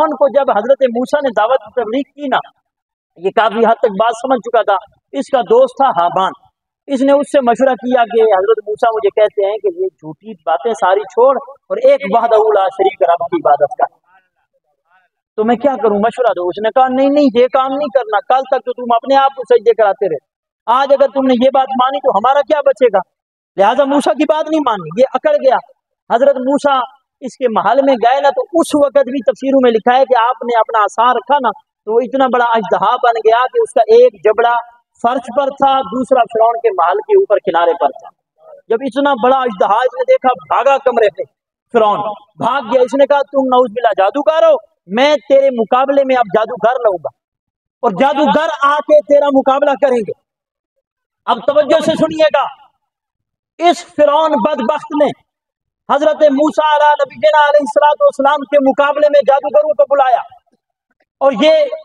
فرعون کو جب حضرت موسیٰ نے دعوت تبلیغ کی نا، یہ کافی حد تک بات سمجھ چکا تھا، اس کا دوست تھا حامان، اس نے اس سے مشورہ کیا کہ حضرت موسیٰ مجھے کہتے ہیں کہ یہ جھوٹی باتیں ساری چھوڑ اور ایک وحدہ لا شریک رب کی عبادت کر، تو میں کیا کروں، مشورہ دو۔ اس نے کہا نہیں یہ کام نہیں کرنا، کل تک تو تم اپنے آپ کو سجدے کراتے رہے، آج اگر تم نے یہ بات مانی تو ہمارا کیا بچے گا، لہذا موسیٰ کی بات نہیں مانی، یہ اکڑ گیا۔ حضرت موسیٰ اس کے محل میں گئے نا، تو اس وقت بھی تفسیروں میں لکھا ہے کہ آپ نے اپنا عصا رکھا نا، تو وہ اتنا بڑا اژدہا بن گیا کہ اس کا ایک جبڑا فرش پر تھا، دوسرا فرعون کے محل کے اوپر کنارے پر تھا۔ جب اتنا بڑا اژدہا اس نے دیکھا، بھاگا کمرے پہ، فرعون بھاگ گیا۔ اس نے کہا تم نعوذ باللہ جادوگر ہو، میں تیرے مقابلے میں اب جادوگر لاؤں گا اور جادوگر آ کے تیرا مقابلہ کریں گے۔ اب توجہ سے سنیے گا، اس فرعون بدبخت نے حضرت موسیٰ علیہ نبینا علیہ السلام کے مقابلے میں جادوگروں کو بلایا، اور یہ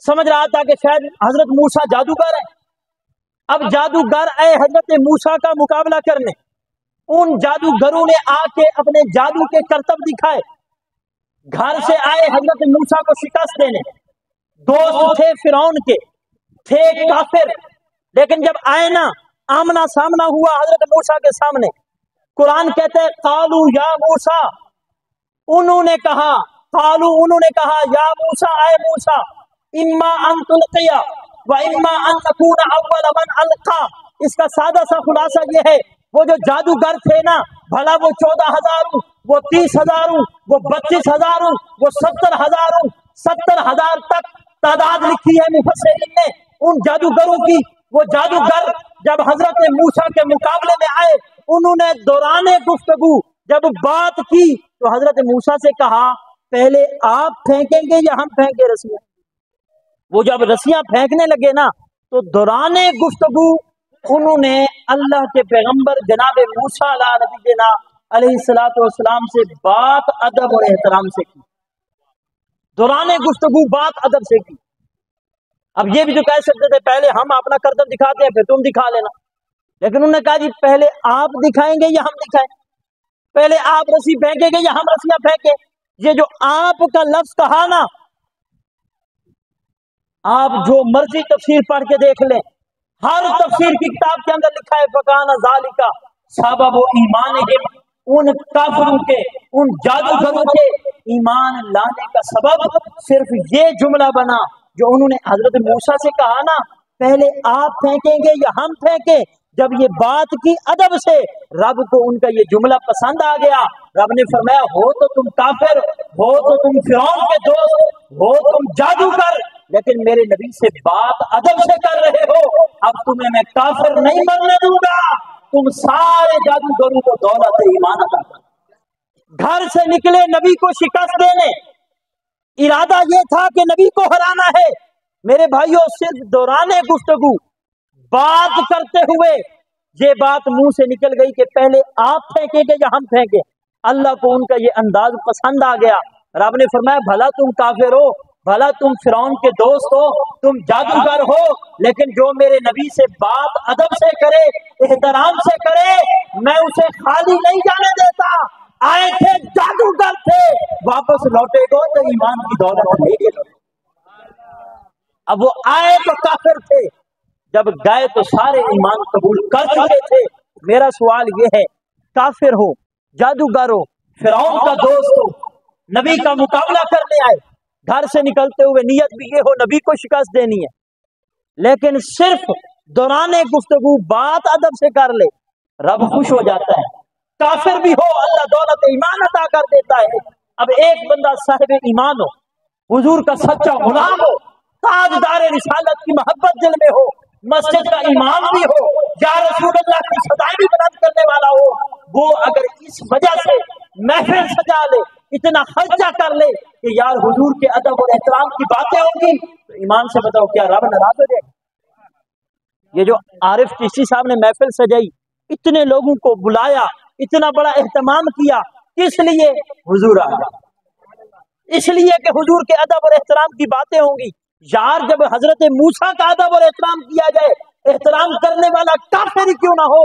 سمجھ رہا تھا کہ شاید حضرت موسیٰ جادوگر ہیں۔ اب جادوگر آئے حضرت موسیٰ کا مقابلہ کرنے، ان جادوگروں نے آ کے اپنے جادو کے کرتب دکھائے، گھر سے آئے حضرت موسیٰ کو شکست دینے، دوست تھے فرعون کے، تھے کافر، لیکن جب آئے نا، آمنا سامنا ہوا حضرت موسیٰ کے سامنے، قرآن کہتے ہیں قالو یا موسیٰ، انہوں نے کہا یا موسیٰ، اے موسیٰ، اما ان تلقی و اما ان نکون اول من القا۔ اس کا سادہ سا خلاصہ یہ ہے، وہ جو جادوگر تھے نا، بھلا وہ 14,000 ہوں، وہ 30,000 ہوں، وہ 32,000 ہوں، وہ 70,000 ہوں، 70,000 تک تعداد لکھی ہے مفسرین نے ان جادوگروں کی۔ وہ جادوگر جب حضرت موسیٰ کے مقابلے میں آئے، انہوں نے دوران گفتگو جب بات کی تو حضرت موسیٰ سے کہا پہلے آپ پھینکیں گے یا ہم پھینکیں رسیاں؟ وہ جب رسیاں پھینکنے لگے نا، تو دوران گفتگو انہوں نے اللہ کے پیغمبر جناب موسیٰ علیہ السلام سے بات ادب اور احترام سے کی، دوران گفتگو بات ادب سے کی۔ اب یہ بھی جو کہہ سکتے تھے پہلے ہم اپنا کرتب دکھاتے ہیں پھر تم دکھا لینا، لیکن انہوں نے کہا جی پہلے آپ دکھائیں گے یا ہم دکھائیں، پہلے آپ رسی پھینکیں گے یا ہم رسیاں پھینکیں۔ یہ جو آپ کا لفظ کہا نا، آپ جو مرضی تفسیر پڑھ کے دیکھ لیں، ہر تفسیر کی کتاب کے اندر لکھا ہے فَكَانَ ذَلِكَ سَبَبُ ایمانہم، ان کافروں کے، ان جادوگروں کے ایمان لانے کا سبب صرف یہ جملہ بنا جو انہوں نے حضرت موسیٰ سے کہا نا، پہلے آپ پھینکیں گے یا ہم پھینکیں۔ جب یہ بات کی ادب سے، رب کو ان کا یہ جملہ پسند آ گیا۔ رب نے فرمایا ہو تو تم کافر، ہو تو تم فرعون کے دوست، ہو تم جادوگر، لیکن میرے نبی سے بات ادب سے کر رہے ہو، اب تمہیں میں کافر نہیں بننے دوں گا، تم سارے جادوگروں کو دولت ایمان عطا کر۔ گھر سے نکلے نبی کو شکست دینے، ارادہ یہ تھا کہ نبی کو ہرانا ہے۔ میرے بھائیوں، صرف دوران گفتگو بات کرتے ہوئے یہ بات منہ سے نکل گئی کہ پہلے آپ پھینکیں گے یا ہم پھینکیں۔ اللہ کو ان کا یہ انداز پسند آ گیا۔ رب نے فرمایا بھلا تم کافر ہو، بھلا تم فرعون کے دوست ہو، تم جادوگر ہو، لیکن جو میرے نبی سے بات ادب سے کرے، احترام سے کرے، میں اسے خالی نہیں جانے دیتا۔ آئے تھے جادوگر تھے، واپس لوٹے گو تو ایمان کی دولت لے کے لوٹے۔ اب وہ آئے تو کافر تھے، جب گئے تو سارے ایمان قبول کر چکے تھے۔ میرا سوال یہ ہے، کافر ہو، جادوگر ہو، فرعون کا دوست ہو، نبی کا مقابلہ کرنے آئے، گھر سے نکلتے ہوئے نیت بھی یہ ہو نبی کو شکست دینی ہے، لیکن صرف دوران گفتگو بات ادب سے کر لے، رب خوش ہو جاتا ہے۔ کافر بھی ہو، اللہ دولت ایمان عطا کر دیتا ہے۔ اب ایک بندہ صاحب ایمان ہو، حضور کا سچا غلام ہو، تاجدار رسالت کی محبت دل میں ہو، مسجد کا امام بھی ہو، یا رسول اللہ کی صدائیں بھی بلند کرنے والا ہو، وہ اگر اس وجہ سے محفل سجا لے، اتنا خرچہ کر لے کہ یار حضور کے ادب اور احترام کی باتیں ہوں گی، تو ایمان سے بتاؤ کیا رب ناراض ہو جائے؟ یہ جو عارف چشتی صاحب نے محفل سجائی، اتنے لوگوں کو بلایا، اتنا بڑا اہتمام کیا، کس لیے؟ حضور آ گئے، اس لیے کہ حضور کے ادب اور احترام کی باتیں ہوں گی۔ یار جب حضرت موسیٰ کا ادب اور احترام کیا جائے، احترام کرنے والا کافر ہی کیوں نہ ہو،